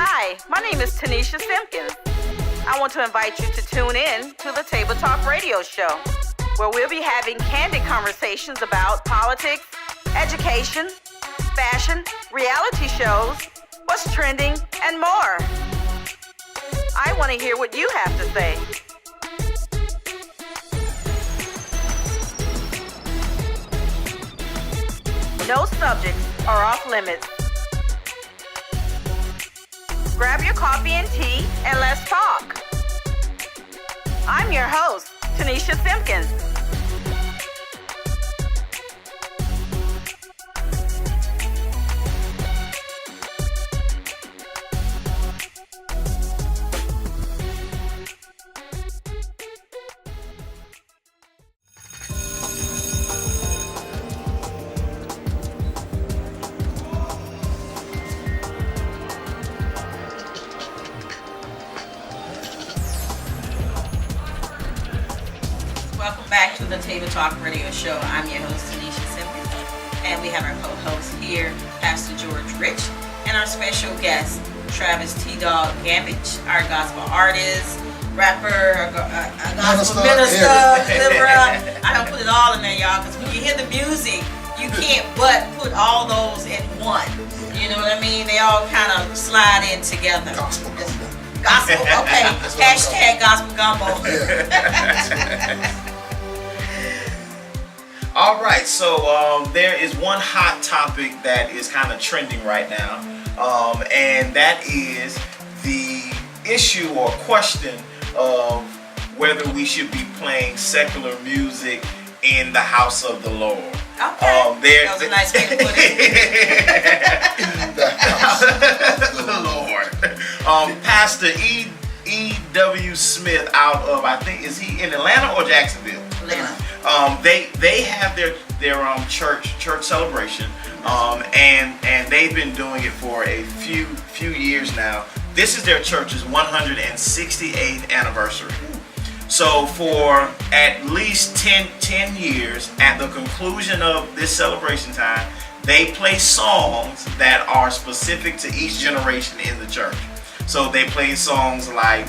Hi, my name is Tanisha Simpkins. I want to invite you to tune in to the Table Talk Radio Show, where we'll be having candid conversations about politics, education, fashion, reality shows, what's trending, and more. I want to hear what you have to say. No subjects are off limits. Grab your coffee and tea and let's talk. I'm your host, Tanisha Simpkins. Welcome back to the Table Talk Radio Show. I'm your host, Tanisha Simpkins, and we have our co-host here, Pastor George Rich, and our special guest, Travis TDOGG Gammage, our gospel artist, rapper, a gospel minister, deliverer. I don't put it all in there, y'all, because when you hear the music, you can't but put all those in one. You know what I mean? They all kind of slide in together. Gospel gumbo. Gospel, okay. Hashtag gospel gumbo. All right, so there is one hot topic that is kind of trending right now, and that is the issue or question of whether we should be playing secular music in the house of the Lord. Okay, that was a nice way to put it. In the house of the Lord. Pastor E.W. Smith out of, I think, is he in Atlanta or Jacksonville? Atlanta. They have their church celebration, and they've been doing it for a few years now. This is their church's 168th anniversary. So for at least 10 years, at the conclusion of this celebration time, they play songs that are specific to each generation in the church. So they play songs like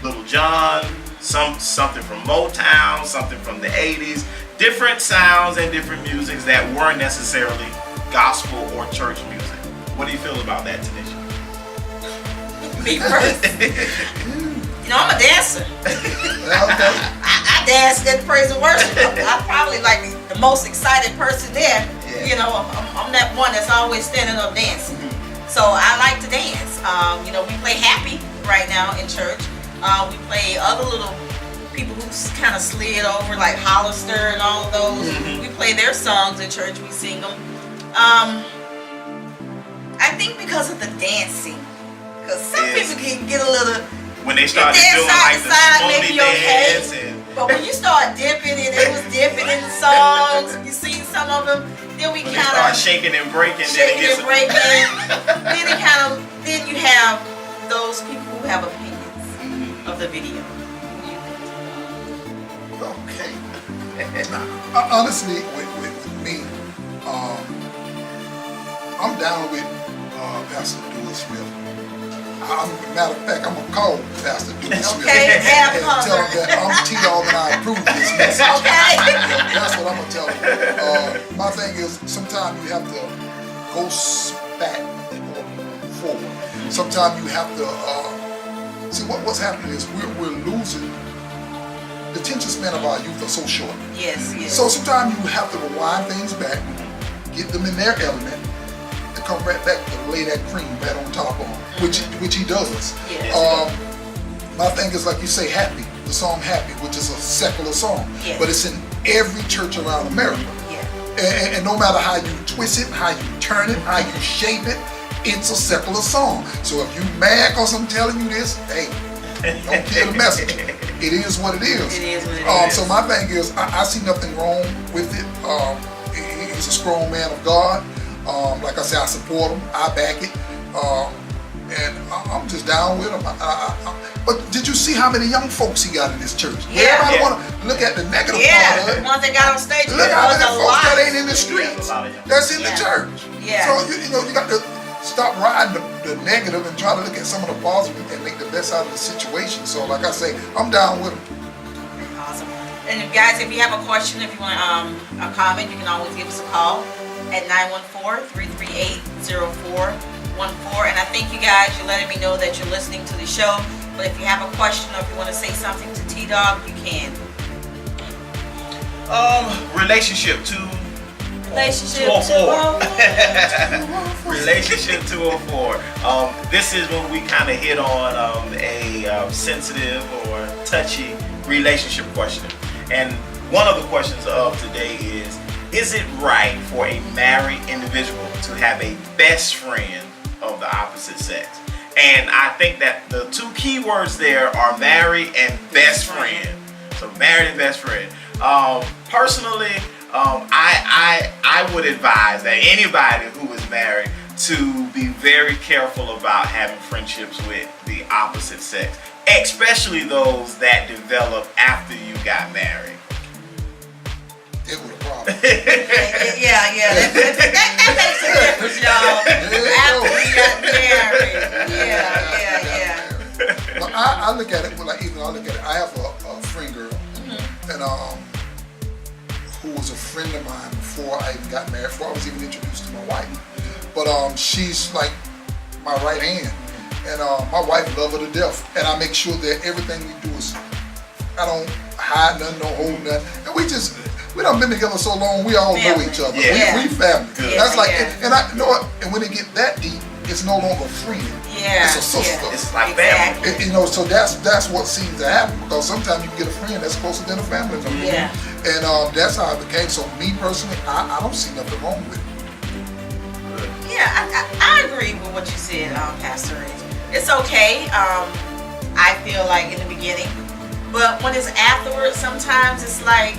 Little John, something from Motown, something from the 80s, different sounds and different musics that weren't necessarily gospel or church music. What do you feel about that, Tanisha? Me first. You know, I'm a dancer. Okay. I dance at praise and worship. I'm probably like the most excited person there. Yeah. You know, I'm that one that's always standing up dancing. So I like to dance. You know, we play Happy right now in church. We play other little people who kind of slid over, like Hollister and all of those. Mm-hmm. We play their songs in church. We sing them. I think because of the dancing. Because some people can get a little... When they started doing like the Sconiers dance, but when you start dipping and it was dipping in the songs, you see some of them, then we kind of start shaking and breaking, then you have those people who have opinions of the video. Okay. Now, honestly, with me, I'm down with Pastor TDOGG Smith. Matter of fact, I'm going to call Pastor TDOGG Smith Okay, and tell him that I'm TDOGG and I approve this message. Okay. That's what I'm going to tell him. My thing is, sometimes you have to go back or forward. Sometimes you have to, see what's happening is we're losing, the attention span of our youth are so short. Yes. So sometimes you have to rewind things back, get them in their element, and come right back to lay that cream right on top of them, which he does. Yes. My thing is, like you say, Happy, the song Happy, which is a secular song, Yes. but it's in every church around America. Yeah. And no matter how you twist it, how you turn it, how you shape it, it's a secular song. So if you mad because I'm telling you this, hey, don't kill the message. It is what it is. It is what it is. So my thing is, I see nothing wrong with it. He's a strong man of God. Like I said, I support him. I back it. And I'm just down with him. But did you see how many young folks he got in this church? Yeah. Everybody want to look at the negative part of The it. ones that got on stage. Look how many was a folks lot. that ain't in the streets. That's in the church. Yeah. So you know you got the stop riding the negative and try to look at some of the positive and make the best out of the situation. So like I say, I'm down with them. Awesome. And if guys, if you have a question, if you want a comment, you can always give us a call at 914-338-0414. And I thank you guys. You're letting me know that you're listening to the show. But if you have a question or if you want to say something to T-Dog, you can. Relationship 204. Relationship 204. This is when we kind of hit on a sensitive or touchy relationship question. And one of the questions of today is it right for a married individual to have a best friend of the opposite sex? And I think that the two key words there are married and best friend. So married and best friend. Personally, I would advise that anybody who is married to be very careful about having friendships with the opposite sex, especially those that develop after you got married. It was a problem. Yeah. That makes a difference, y'all. After we got married. Yeah. Well, I look at it, I have a friend girl, and who was a friend of mine before I even got married, before I was even introduced to my wife. But she's like my right hand, and my wife loves her to death. And I make sure that everything we do is, I don't hide nothing, don't hold nothing. And we done been together so long, we all know each other. Yeah. We family. Yeah. That's like, and I you know what? And when it get that deep, it's no longer friend. Yeah. It's a sister. It's like family. So that's what seems to happen, because sometimes you can get a friend that's closer than a family member. Yeah. And that's how it became. So me personally, I don't see nothing wrong with it. Yeah, I agree with what you said, Pastor Rich. It's okay. I feel like in the beginning, but when it's afterwards, sometimes it's like,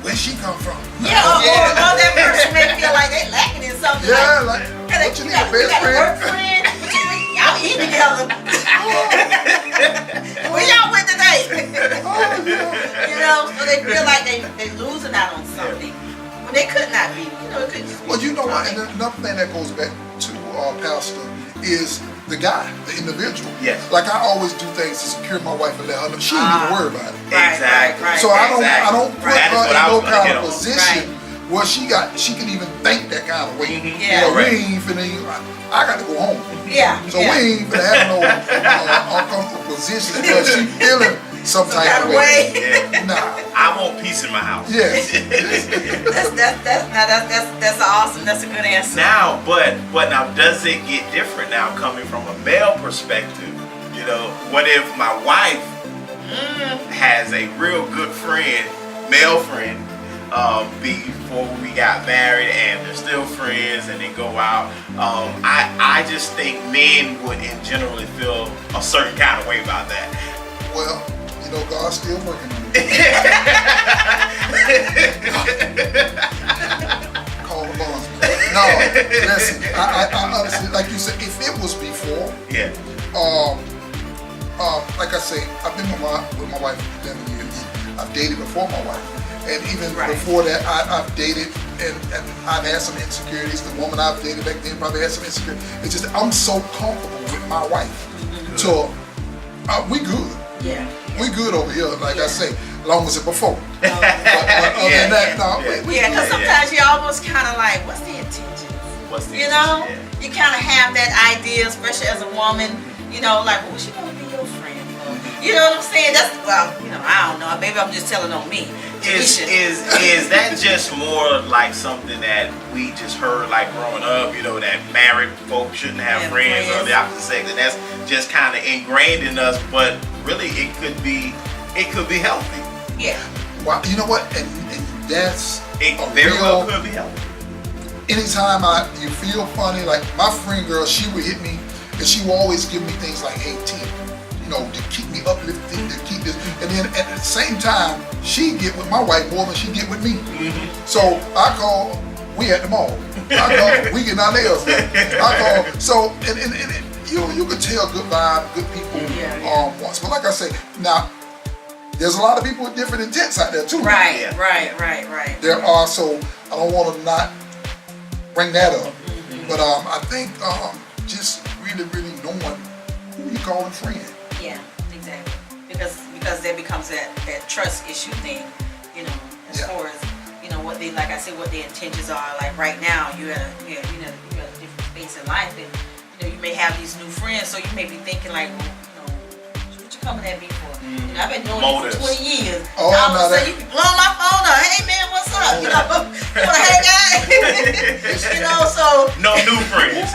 Where'd she come from? yeah, or that person may feel like they lacking in something. Yeah, like, Hey, what you need, a best got a work friend? friend? Y'all eat together. Where y'all went today? You know, so they feel like they losing out on something when they could not be. You know, it could just be. Well, you know what? And another thing that goes back to Pastor is the guy, the individual. Yes. Like I always do things to secure my wife and let her know she ain't need to worry about it. Exactly. So I don't put That is her what in I no was gonna kind get of on. position where she can even think that kind of way. Yeah. We ain't finna. I got to go home. Yeah. So we ain't finna have no uncomfortable positions because she feeling some type of way. Yeah. Nah. I want peace in my house. Yes. That's awesome. That's a good answer. Now, but now, does it get different now coming from a male perspective? You know, what if my wife has a real good friend, male friend, before we got married, and they're still friends, and they go out? I just think men would, in generally, feel a certain kind of way about that. Well, you know, God's still working on it. Call the bondsman. No, listen. I honestly, like you said, if it was before, Yeah. like I say, I've been with my wife for 11 years. I've dated before my wife, and even before that, I've dated and I've had some insecurities. The woman I've dated back then probably had some insecurities. It's just I'm so comfortable with my wife. So we good. Yeah. We good over here, like I say, long as it before. But other than that, no. Yeah, because sometimes you almost kind of like, what's the intention? You know, you kind of have that idea, especially as a woman. You know, like, well, she gonna be your friend. You know what I'm saying? That's, well, you know, I don't know. Maybe I'm just telling on me. Is that just more like something that we just heard like growing up, you know, that married folks shouldn't have friends of the opposite sex, and that's just kind of ingrained in us, but really it could be healthy. Yeah. Well, you know what? And that's It very well could be healthy. Anytime you feel funny, like my friend girl, she would hit me and she would always give me things like, hey, T, you know, to keep me uplifted, to keep this. And then at the same time, she get with my wife more than she get with me. So I call, we at the mall. I call, we getting our nails done. I call, so, and you could tell good vibe, good people once. But like I say, now, there's a lot of people with different intents out there too. Right. There are, so I don't want to not bring that up. But I think call them friend. Yeah, exactly. Because there becomes that trust issue thing, you know, as far as, you know, what they, like I said, what their intentions are. Like right now, you're at a different space in life, and you know, you may have these new friends, so you may be thinking like, well, you know, what you coming at me for? You know, I've been doing this for 20 years. Oh, all of a sudden, you can blow my phone up. Hey man, what's up? You know, you wanna hang out? You know, so No new friends.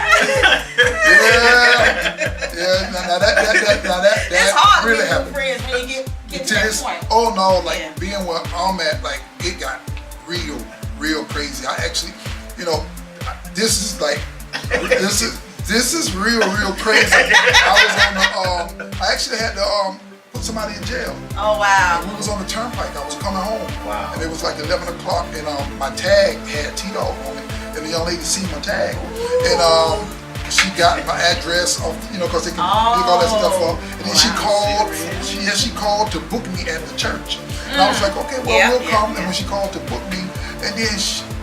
Yeah. Now that it's hard really to be happened. friends when you get to that point. Oh no, like being where I'm at, like it got real crazy. I actually, you know, this is real crazy. I was on the I actually had to put somebody in jail. Oh wow. We was on the turnpike. I was coming home. Wow. And it was like 11 o'clock, and my tag had TDOGG on it, and the young lady seen my tag, and she got my address off, you know, because they can dig all that stuff up. And then she called. She called to book me at the church, and I was like, okay, well, we'll come. And when she called to book me, and then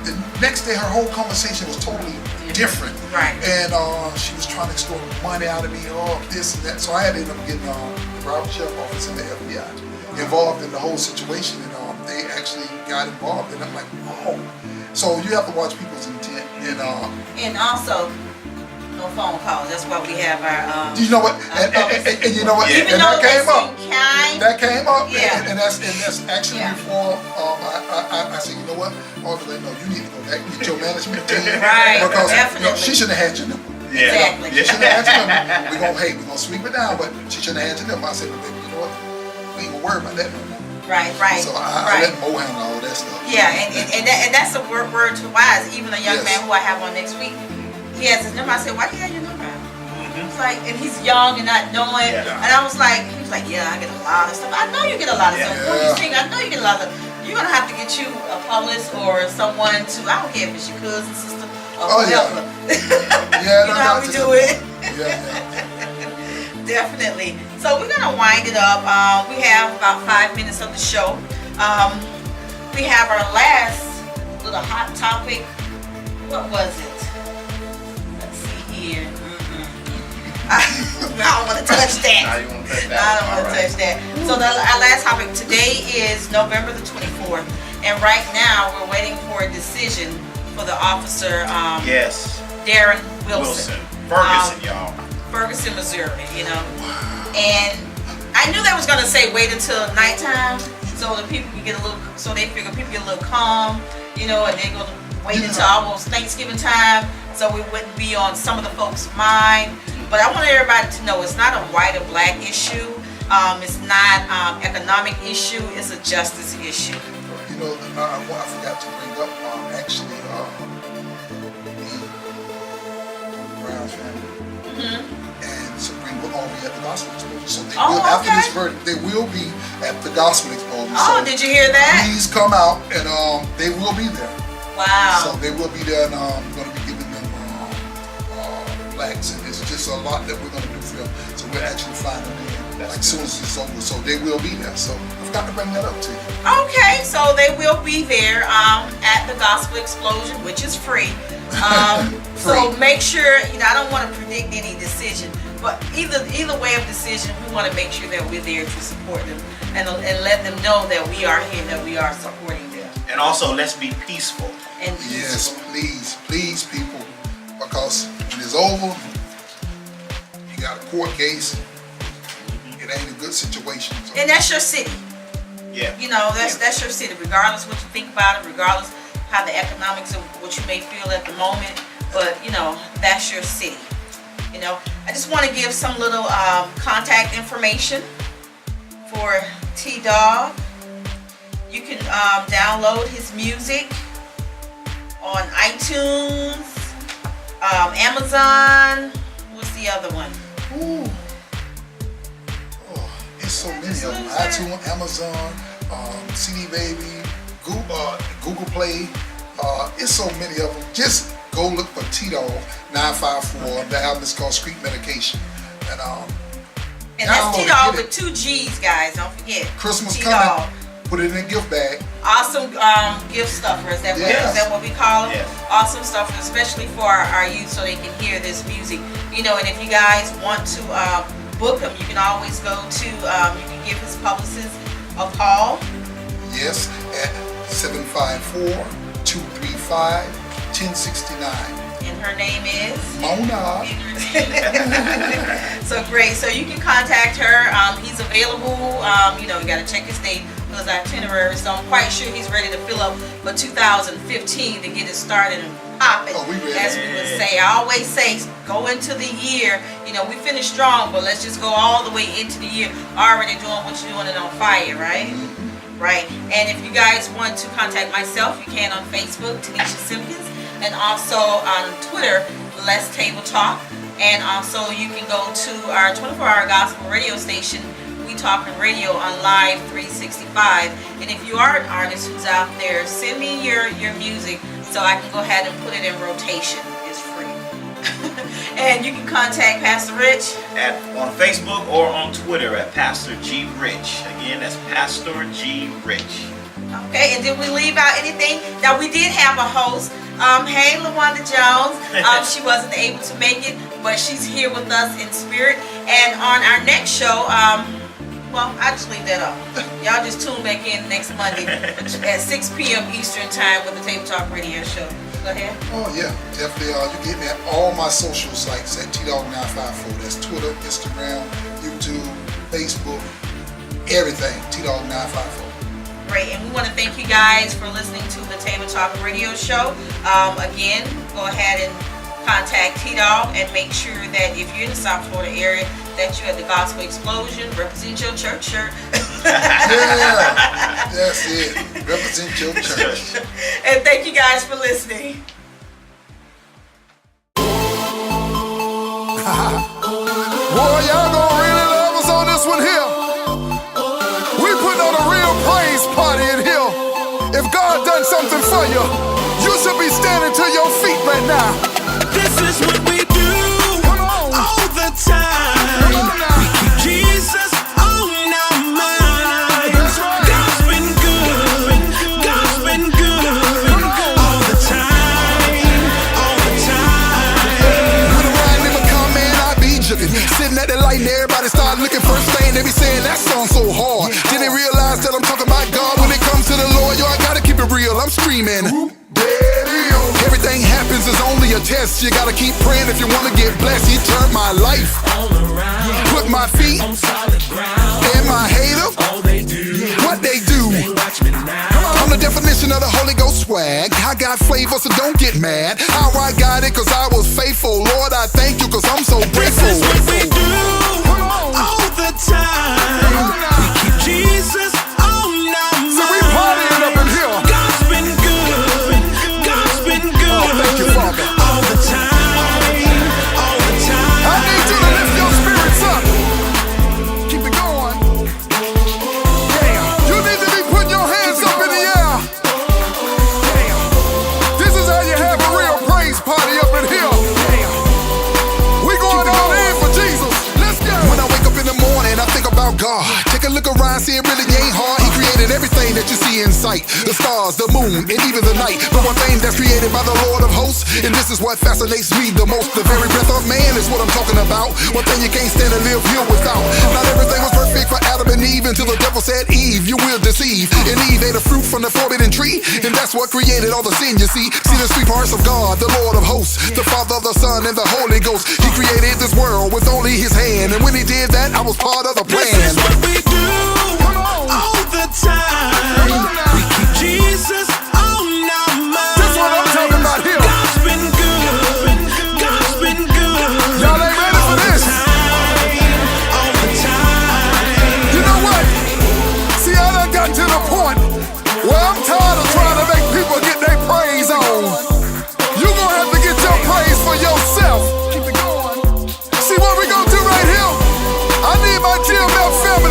the next day her whole conversation was totally different. Right. And she was trying to extort money out of me, this and that. So I had to end up getting the Robert Sheriff Office and the FBI involved in the whole situation, and they actually got involved. And I'm like, oh. So you have to watch people's intent, And also, no phone calls. That's why we have our. you know what? And you know what? Even and though that came up. kind. That came up. Yeah. And that's actually before I said, you know what? No, you need to go back and get your management team. Right. Because Definitely. she shouldn't have had your number. Yeah. Exactly. She shouldn't have had your number. We're gonna sweep it down, but she shouldn't have had your number. I said, but baby, you know what? We ain't gonna worry about that no more. Right. So I let Mo handle all that stuff. Yeah, and that's a word to wise. Even a young man who I have on next week, he has his number. I said, why do you have your number? It's like, and he's young and not knowing. Yeah. And I was like, he was like, yeah, I get a lot of stuff. I know you get a lot of stuff. What you think? I know you get a lot of stuff. You're gonna have to get you a publicist or someone to. I don't care if it's your cousin, sister, or whoever. Yeah, you know how we do it. Yeah. Definitely. So we're gonna wind it up. We have about 5 minutes of the show. We have our last little hot topic. What was it? Let's see here. I don't want to touch that. Now you want to touch that. I don't want to touch that. So our last topic today is November the 24th, and right now we're waiting for a decision for the officer. Yes. Darren Wilson. Ferguson, y'all. Ferguson, Missouri. You know, and I knew they was gonna say wait until nighttime, so the people can get a little. So they figure people get a little calm, you know, and they're gonna wait until almost Thanksgiving time, so we wouldn't be on some of the folks' mind. But I want everybody to know it's not a white or black issue. It's not economic issue. It's a justice issue. You know, I forgot to bring up actually the Brown family and Supreme will all be at the gospel explosion. So they will, after this verdict, they will be at the gospel explosion. Oh, so did you hear that? Please come out, and they will be there. Wow. So they will be there, and I'm going to be giving them plaques, and it's just a lot that we're going to do for them. So we're actually flying them in like soon as it's over. So they will be there. So I forgot to bring that up to you. Okay, so they will be there at the Gospel Explosion, which is free. So make sure, you know, I don't want to predict any decision, but either way of decision, we want to make sure that we're there to support them and let them know that we are here, that we are supporting them. And also, let's be peaceful. And yes, please, people, because when it's over, you got a court case. It ain't a good situation. So. And that's your city. Yeah. You know, that's your city, regardless what you think about it, regardless how the economics of what you may feel at the moment. But you know, that's your city. You know, I just want to give some little contact information for TDOGG. You can download his music on iTunes, Amazon. What's the other one? Ooh. Oh, it's so many of them. iTunes, Amazon, CD Baby, Google Play. It's so many of them. Just go look for TDOGG 954. The album is called Street Medication. And that's TDOGG with 2 G's, guys. Don't forget. Christmas TDOGG. coming. Put it in a gift bag. Awesome gift stuffer. Is that what we call them? Yes. Awesome stuffer, especially for our youth, so they can hear this music. You know, and if you guys want to book him, you can always go to, you can give his publicist a call. Yes, at 754-235-1069. And her name is? Mona. So great. So you can contact her. He's available. You know, you got to check his date because itinerary. So I'm quite sure he's ready to fill up for 2015 to get it started and popping. Oh, we ready. As we would say. I always say, go into the year. You know, we finished strong, but let's just go all the way into the year already doing what you're doing and on fire, right? Mm-hmm. Right. And if you guys want to contact myself, you can on Facebook, Tanisha Simpkins. And also on Twitter, Let's Table Talk. And also you can go to our 24-hour gospel radio station, We Talkin' Radio on Live 365. And if you are an artist who's out there, send me your music so I can go ahead and put it in rotation. It's free. And you can contact Pastor Rich on Facebook or on Twitter at Pastor G Rich. Again, that's Pastor G Rich. Okay, and did we leave out anything? Now we did have a host. Hey, LaWanda Jones. She wasn't able to make it, but she's here with us in spirit. And on our next show, well, I'll just leave that up. Y'all just tune back in next Monday at 6 p.m. Eastern Time with the Table Talk Radio Show. Go ahead. Oh, yeah, definitely. You can get me at all my social sites at TDOGG954. That's Twitter, Instagram, YouTube, Facebook, everything, TDOGG954. Great, and we want to thank you guys for listening to the Table Talk Radio Show. Again, go ahead and contact TDOGG and make sure that if you're in the South Florida area, that you're at the Gospel Explosion. Represent your church shirt. Yeah, that's it. Represent your church. And thank you guys for listening. Boy, y'all gonna really love us on this one here. We put on a real praise party in here. If God done something for you, you should be standing to your feet right now. This is what we do all the time. We keep Jesus on our minds. God's been good. God's been good all the time. All the time. When a ride never come, man, I be jugging. Sitting at the light and everybody start looking. First thing they be saying, that song so hard. Then they realize that I'm talking about God. When it comes to the Lord, yo, I gotta keep it real. I'm screaming. Everything happens is only a test. You gotta keep praying if you wanna get blessed. He turned my life all around. Put my feet on solid ground. And my haters, all they do, what they do. They watch me now. I'm the definition of the Holy Ghost swag. I got flavor, so don't get mad. How I got it, cause I was faithful. Lord, I thank you, cause I'm so grateful. This is what we do all the time. We keep Jesus on our minds. So we partying up in here. God's been good. God's been good. Thank you, Father. All the time. All the time. I need you to lift your spirits up. Keep it going. Damn. You need to be putting your hands up in the air. Damn. This is how you have a real praise party up in here. Damn. We going all in for Jesus. Let's go. When I wake up in the morning, I think about God. Take a look around, see it really ain't hard. He created everything that you see in sight. The stars, the moon, and even the night. But one thing that's created by the Lord of hosts, and this is what fascinates me the most. The very breath of man is what I'm talking about. One thing you can't stand to live here without. Not everything was perfect for Adam and Eve until the devil said, Eve, you will deceive. And Eve ate a fruit from the forbidden tree, and that's what created all the sin you see. See the three parts of God, the Lord of hosts, the Father, the Son, and the Holy Ghost. He created this world with only his hand, and when he did that, I was part of the plan. This is what we do all the time. We keep Jesus on our minds. That's what I'm talking about here. God's been good. God's been good. Y'all ain't ready for this. All the time. You know what? See, I done got to the point where I'm tired of trying to make people get their praise on. You gonna have to get your praise for yourself. Keep it going. See what we gonna do right here? I need my GMF family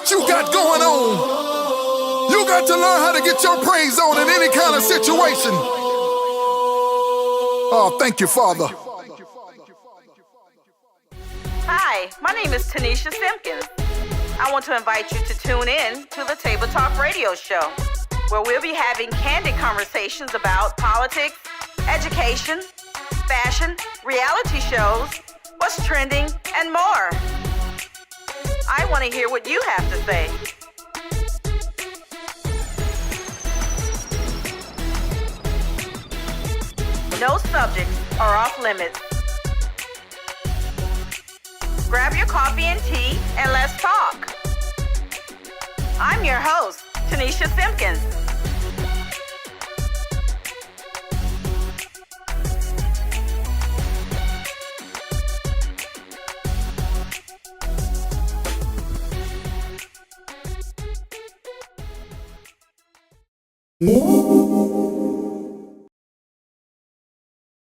what you got going on. You got to learn how to get your praise on in any kind of situation. Oh, thank you, Father. Hi, my name is Tanisha Simpkins. I want to invite you to tune in to the Table Talk Radio Show, where we'll be having candid conversations about politics, education, fashion, reality shows, what's trending, and more. I want to hear what you have to say. No subjects are off limits. Grab your coffee and tea and let's talk. I'm your host, Tanisha Simpkins. Ooh.